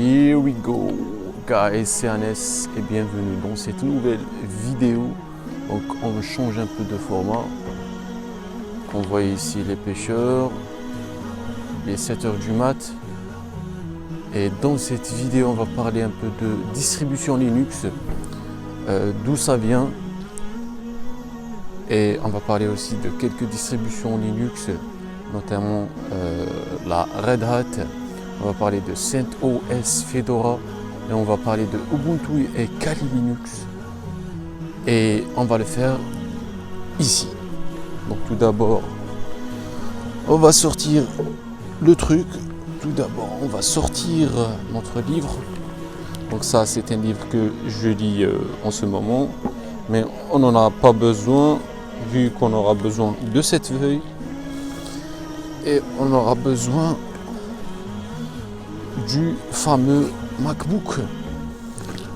Here we go, guys, c'est Anes et bienvenue dans cette nouvelle vidéo. Donc on change un peu de format. On voit ici les pêcheurs, il est 7h du mat. Et dans cette vidéo on va parler un peu de distribution Linux, d'où ça vient. Et on va parler aussi de quelques distributions Linux, notamment la Red Hat. On va parler de CentOS, Fedora, et on va parler de Ubuntu et Kali Linux. Et on va le faire ici. Donc tout d'abord, on va sortir le truc. Tout d'abord, on va sortir notre livre. Donc ça, c'est un livre que je lis en ce moment, mais on n'en a pas besoin, vu qu'on aura besoin de cette feuille. Et on aura besoin du fameux MacBook.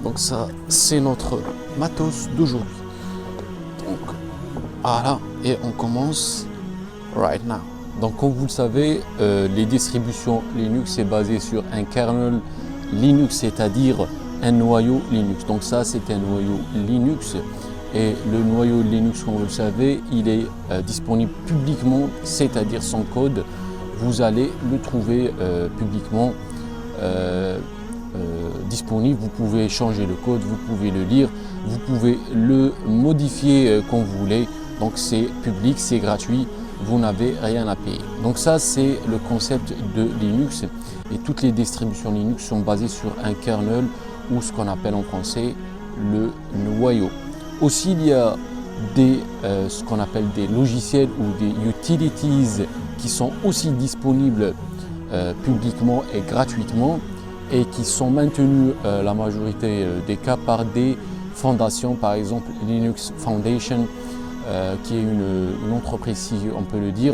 Donc ça, c'est notre matos d'aujourd'hui. Donc voilà, et on commence right now. Donc comme vous le savez, les distributions Linux c'est basé sur un kernel Linux, c'est-à-dire un noyau Linux. Donc ça, c'est un noyau Linux. Et le noyau Linux, comme vous le savez, il est disponible publiquement, c'est-à-dire son code. Vous allez le trouver publiquement disponible. Vous pouvez changer le code, vous pouvez le lire, vous pouvez le modifier comme vous voulez. Donc c'est public, c'est gratuit, vous n'avez rien à payer. Donc ça, c'est le concept de Linux. Et toutes les distributions Linux sont basées sur un kernel ou ce qu'on appelle en français le noyau. Aussi, il y a ce qu'on appelle des logiciels ou des utilities qui sont aussi disponibles publiquement et gratuitement et qui sont maintenus la majorité des cas par des fondations, par exemple Linux Foundation, qui est une entreprise, si on peut le dire,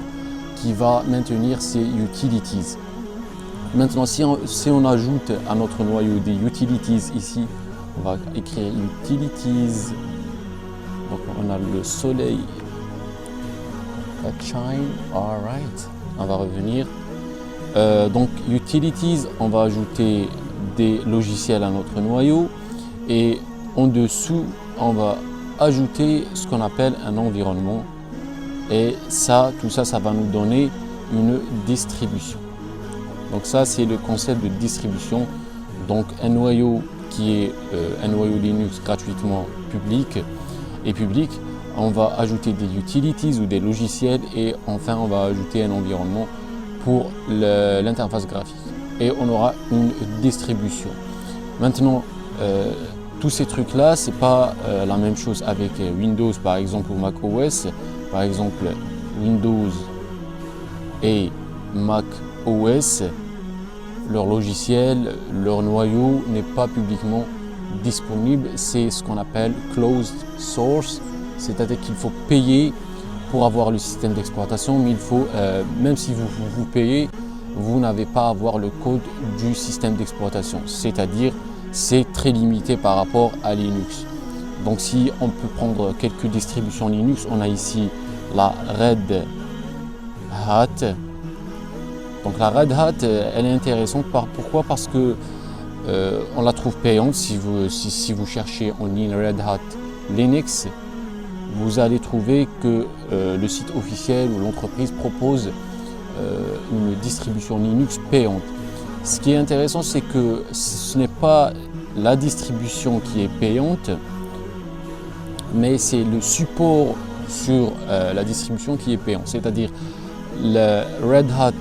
qui va maintenir ces utilities. Maintenant, si on ajoute à notre noyau des utilities ici, on va écrire utilities. Donc on a le soleil, that shine, alright, on va revenir. Donc utilities, on va ajouter des logiciels à notre noyau et en dessous on va ajouter ce qu'on appelle un environnement et ça, tout ça, ça va nous donner une distribution. Donc ça, c'est le concept de distribution. Donc un noyau qui est un noyau Linux gratuitement public, on va ajouter des utilities ou des logiciels et enfin on va ajouter un environnement pour l'interface graphique et on aura une distribution. Maintenant, tous ces trucs là, c'est pas la même chose avec Windows par exemple ou Mac OS. Par exemple, Windows et Mac OS, leur logiciel, leur noyau n'est pas publiquement disponible. C'est ce qu'on appelle closed source, c'est-à-dire qu'il faut payer pour avoir le système d'exploitation, mais il faut, même si vous payez, vous n'avez pas à avoir le code du système d'exploitation, c'est-à-dire c'est très limité par rapport à Linux. Donc si on peut prendre quelques distributions Linux, on a ici la Red Hat. Donc la Red Hat, elle est intéressante. Pourquoi? Parce que on la trouve payante. Si vous cherchez en ligne Red Hat Linux, vous allez trouver que le site officiel ou l'entreprise propose une distribution Linux payante. Ce qui est intéressant, c'est que ce n'est pas la distribution qui est payante, mais c'est le support sur la distribution qui est payant. C'est-à-dire, le Red Hat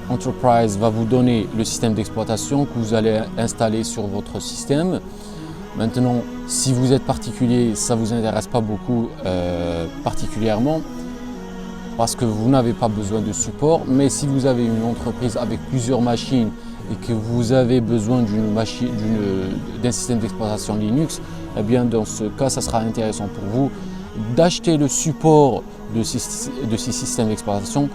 Enterprise va vous donner le système d'exploitation que vous allez installer sur votre système. Maintenant, si vous êtes particulier, ça ne vous intéresse pas beaucoup particulièrement parce que vous n'avez pas besoin de support. Mais si vous avez une entreprise avec plusieurs machines et que vous avez besoin d'un système d'exploitation Linux, eh bien dans ce cas, ça sera intéressant pour vous d'acheter le support de ces systèmes d'exploitation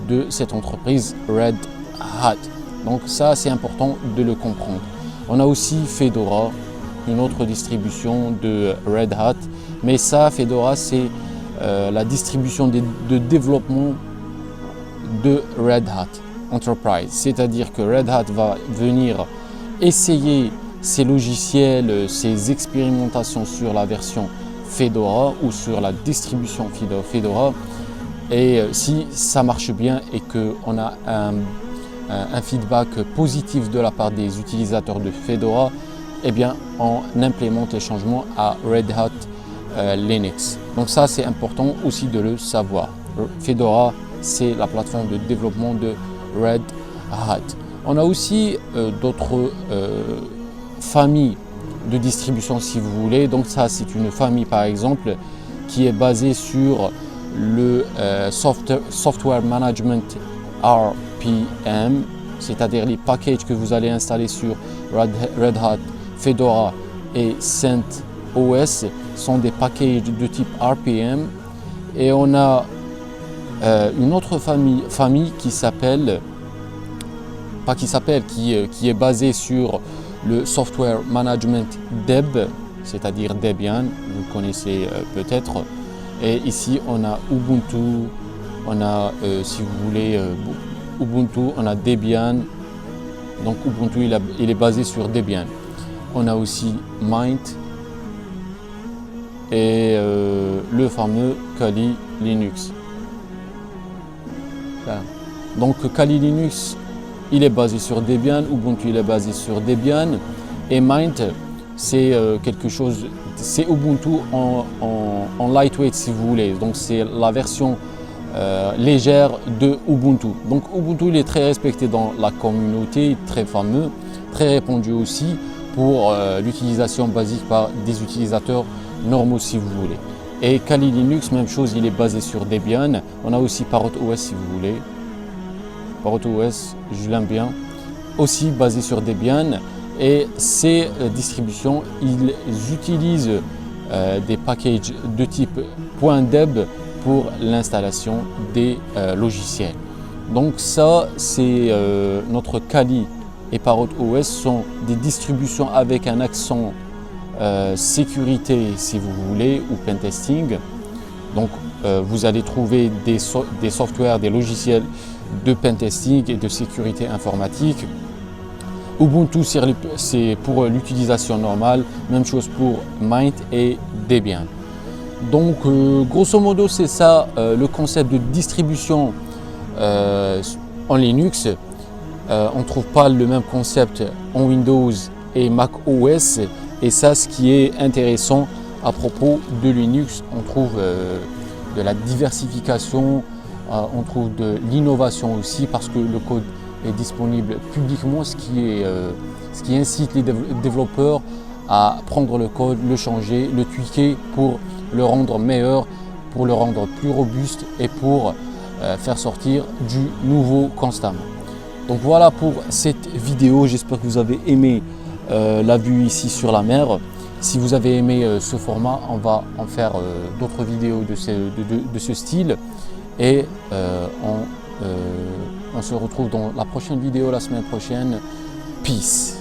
de cette entreprise Red Hat. Donc ça, c'est important de le comprendre. On a aussi Fedora, une autre distribution de Red Hat, mais ça, Fedora, c'est la distribution de développement de Red Hat Enterprise, c'est-à-dire que Red Hat va venir essayer ces logiciels, ces expérimentations sur la version Fedora ou sur la distribution Fedora. Et si ça marche bien et qu'on a un feedback positif de la part des utilisateurs de Fedora, eh bien on implémente les changements à Red Hat Linux. Donc ça c'est important aussi de le savoir. Fedora c'est la plateforme de développement de Red Hat. On a aussi d'autres familles de distribution si vous voulez. Donc ça c'est une famille par exemple qui est basée sur le Software Management RPM, c'est-à-dire les packages que vous allez installer sur Red Hat, Fedora et CentOS sont des packages de type RPM. Et on a une autre famille qui est basée sur le Software Management Deb, c'est-à-dire Debian, vous connaissez peut-être. Et ici on a Ubuntu, on a si vous voulez Ubuntu, on a Debian. Donc Ubuntu il est basé sur Debian. On a aussi Mint et le fameux Kali Linux. Donc Kali Linux il est basé sur Debian, Ubuntu il est basé sur Debian et Mint c'est quelque chose, c'est Ubuntu en lightweight si vous voulez, donc c'est la version légère de Ubuntu. Donc Ubuntu il est très respecté dans la communauté, très fameux, très répandu aussi pour l'utilisation basique par des utilisateurs normaux si vous voulez. Et Kali Linux, même chose, il est basé sur Debian. On a aussi ParrotOS si vous voulez. ParrotOS, je l'aime bien. Aussi basé sur Debian. Et ces distributions, ils utilisent des packages de type .deb pour l'installation des logiciels. Donc ça, c'est notre Kali et ParrotOS sont des distributions avec un accent sécurité si vous voulez ou pentesting. Donc vous allez trouver des softwares, des logiciels de pentesting et de sécurité informatique. Ubuntu c'est pour l'utilisation normale, même chose pour Mint et Debian. Donc grosso modo c'est ça le concept de distribution en Linux. On ne trouve pas le même concept en Windows et Mac OS. Et ça, ce qui est intéressant à propos de Linux, on trouve de la diversification, on trouve de l'innovation aussi parce que le code est disponible publiquement, ce qui incite les développeurs à prendre le code, le changer, le tweaker pour le rendre meilleur, pour le rendre plus robuste et pour faire sortir du nouveau constamment. Donc voilà pour cette vidéo, j'espère que vous avez aimé la vue ici sur la mer. Si vous avez aimé ce format, on va en faire d'autres vidéos de ce style et on se retrouve dans la prochaine vidéo la semaine prochaine. Peace.